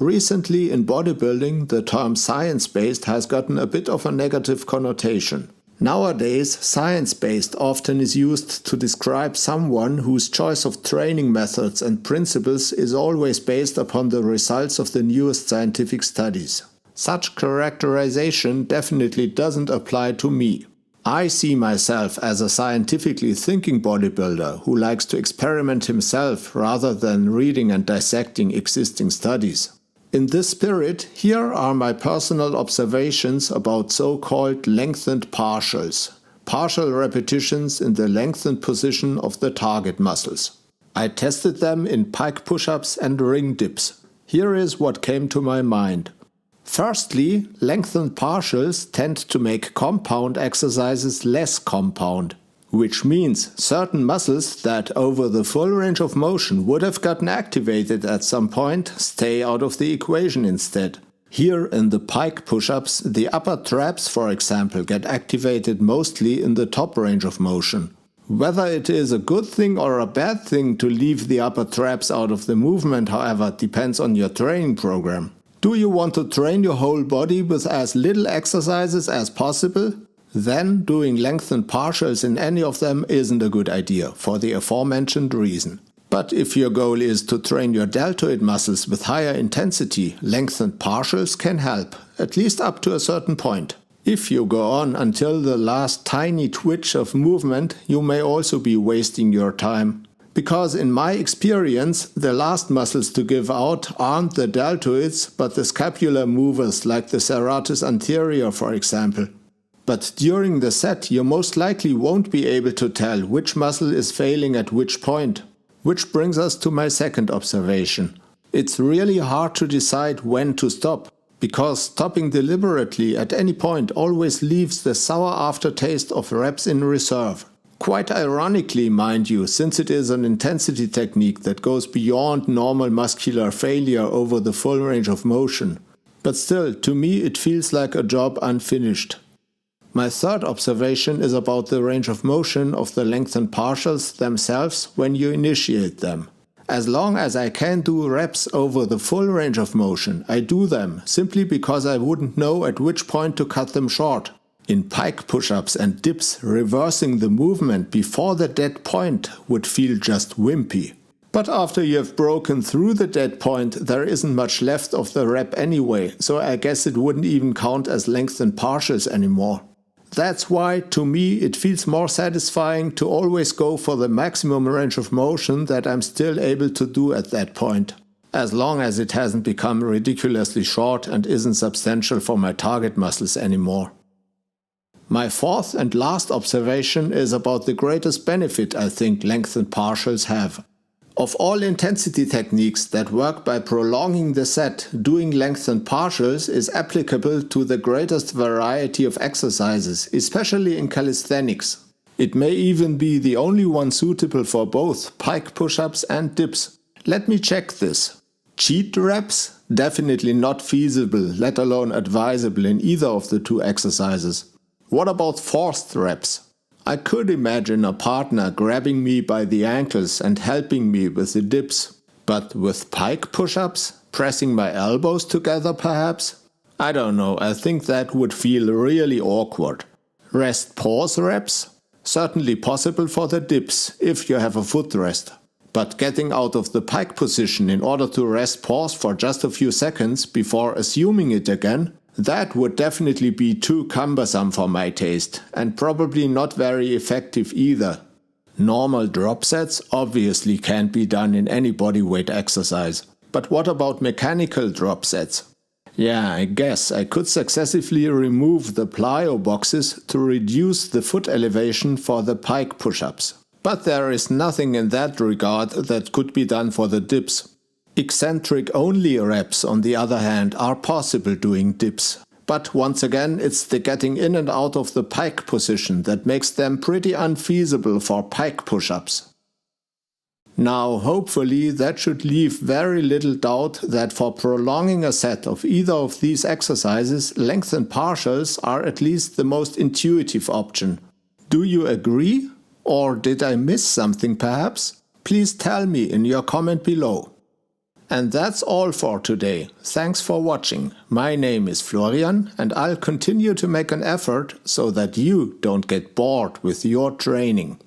Recently in bodybuilding, the term science-based has gotten a bit of a negative connotation. Nowadays, science-based often is used to describe someone whose choice of training methods and principles is always based upon the results of the newest scientific studies. Such characterization definitely doesn't apply to me. I see myself as a scientifically thinking bodybuilder who likes to experiment himself rather than reading and dissecting existing studies. In this spirit, here are my personal observations about so-called lengthened partials, partial repetitions in the lengthened position of the target muscles. I tested them in pike push-ups and ring dips. Here is what came to my mind. Firstly, lengthened partials tend to make compound exercises less compound, which means certain muscles that over the full range of motion would have gotten activated at some point stay out of the equation instead. Here in the pike push-ups, the upper traps, for example, get activated mostly in the top range of motion. Whether it is a good thing or a bad thing to leave the upper traps out of the movement, however, depends on your training program. Do you want to train your whole body with as little exercises as possible? Then doing lengthened partials in any of them isn't a good idea for the aforementioned reason. But if your goal is to train your deltoid muscles with higher intensity, lengthened partials can help, at least up to a certain point. If you go on until the last tiny twitch of movement, you may also be wasting your time. Because in my experience, the last muscles to give out aren't the deltoids, but the scapular movers like the serratus anterior, for example. But during the set, you most likely won't be able to tell which muscle is failing at which point. Which brings us to my second observation. It's really hard to decide when to stop, because stopping deliberately at any point always leaves the sour aftertaste of reps in reserve. Quite ironically, mind you, since it is an intensity technique that goes beyond normal muscular failure over the full range of motion. But still, to me it feels like a job unfinished. My third observation is about the range of motion of the lengthened partials themselves when you initiate them. As long as I can do reps over the full range of motion, I do them, simply because I wouldn't know at which point to cut them short. In pike push-ups and dips, reversing the movement before the dead point would feel just wimpy. But after you have broken through the dead point, there isn't much left of the rep anyway, so I guess it wouldn't even count as lengthened partials anymore. That's why, to me, it feels more satisfying to always go for the maximum range of motion that I'm still able to do at that point, as long as it hasn't become ridiculously short and isn't substantial for my target muscles anymore. My fourth and last observation is about the greatest benefit I think lengthened partials have. Of all intensity techniques that work by prolonging the set, doing lengthened partials is applicable to the greatest variety of exercises, especially in calisthenics. It may even be the only one suitable for both pike push-ups and dips. Let me check this. Cheat reps? Definitely not feasible, let alone advisable in either of the two exercises. What about forced reps? I could imagine a partner grabbing me by the ankles and helping me with the dips. But with pike push-ups? Pressing my elbows together perhaps? I don't know, I think that would feel really awkward. Rest pause reps? Certainly possible for the dips, if you have a footrest. But getting out of the pike position in order to rest pause for just a few seconds before assuming it again? That would definitely be too cumbersome for my taste, and probably not very effective either. Normal drop sets obviously can't be done in any bodyweight exercise. But what about mechanical drop sets? Yeah, I guess I could successively remove the plyo boxes to reduce the foot elevation for the pike push-ups. But there is nothing in that regard that could be done for the dips. Eccentric-only reps, on the other hand, are possible doing dips. But once again, it's the getting in and out of the pike position that makes them pretty unfeasible for pike push-ups. Now, hopefully, that should leave very little doubt that for prolonging a set of either of these exercises, lengthened partials are at least the most intuitive option. Do you agree? Or did I miss something perhaps? Please tell me in your comment below. And that's all for today. Thanks for watching. My name is Florian and I'll continue to make an effort so that you don't get bored with your training.